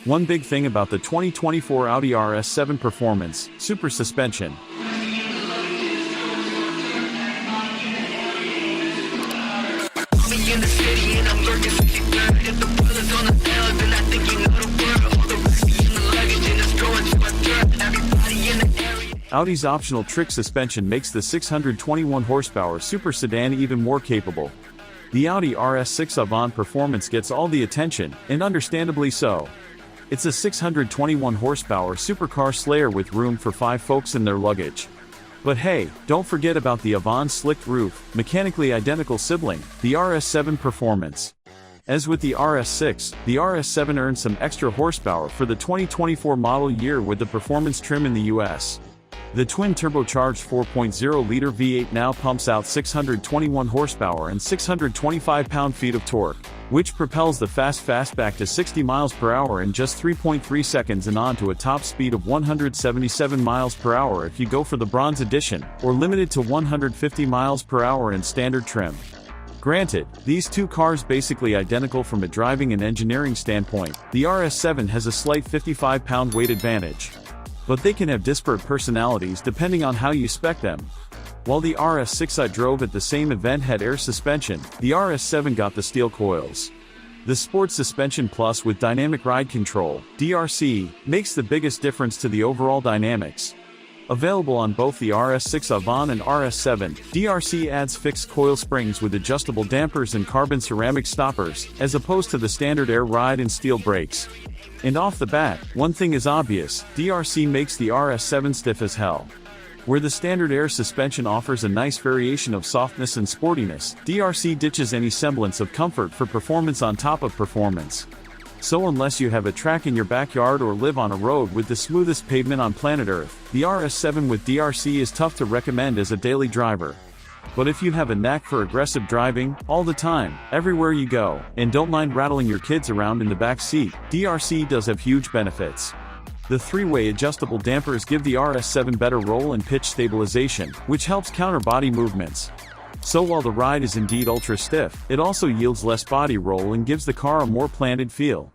One big thing about the 2024 Audi RS7 Performance, super suspension. Audi's optional trick suspension makes the 621 horsepower super sedan even more capable. The Audi RS6 Avant Performance gets all the attention, and understandably so. It's a 621 horsepower supercar slayer with room for 5 folks in their luggage. But hey, don't forget about the Avant's slicked roof, mechanically identical sibling, the RS7 Performance. As with the RS6, the RS7 earned some extra horsepower for the 2024 model year with the performance trim in the US. The twin-turbocharged 4.0-liter V8 now pumps out 621 horsepower and 625 pound-feet of torque, which propels the fastback to 60 miles per hour in just 3.3 seconds and on to a top speed of 177 miles per hour if you go for the Bronze Edition, or limited to 150 miles per hour in standard trim. Granted, these two cars basically identical from a driving and engineering standpoint, the RS7 has a slight 55-pound weight advantage. But they can have disparate personalities depending on how you spec them. While the RS6 I drove at the same event had air suspension, the RS7 got the steel coils. The Sport Suspension Plus with Dynamic Ride Control, DRC, makes the biggest difference to the overall dynamics. Available on both the RS6 Avant and RS7, DRC adds fixed coil springs with adjustable dampers and carbon ceramic stoppers, as opposed to the standard air ride and steel brakes. And off the bat, one thing is obvious, DRC makes the RS7 stiff as hell. Where the standard air suspension offers a nice variation of softness and sportiness, DRC ditches any semblance of comfort for performance on top of performance. So unless you have a track in your backyard or live on a road with the smoothest pavement on planet Earth, the RS7 with DRC is tough to recommend as a daily driver. But if you have a knack for aggressive driving, all the time, everywhere you go, and don't mind rattling your kids around in the back seat, DRC does have huge benefits. The 3-way adjustable dampers give the RS7 better roll and pitch stabilization, which helps counter body movements. So while the ride is indeed ultra stiff, it also yields less body roll and gives the car a more planted feel.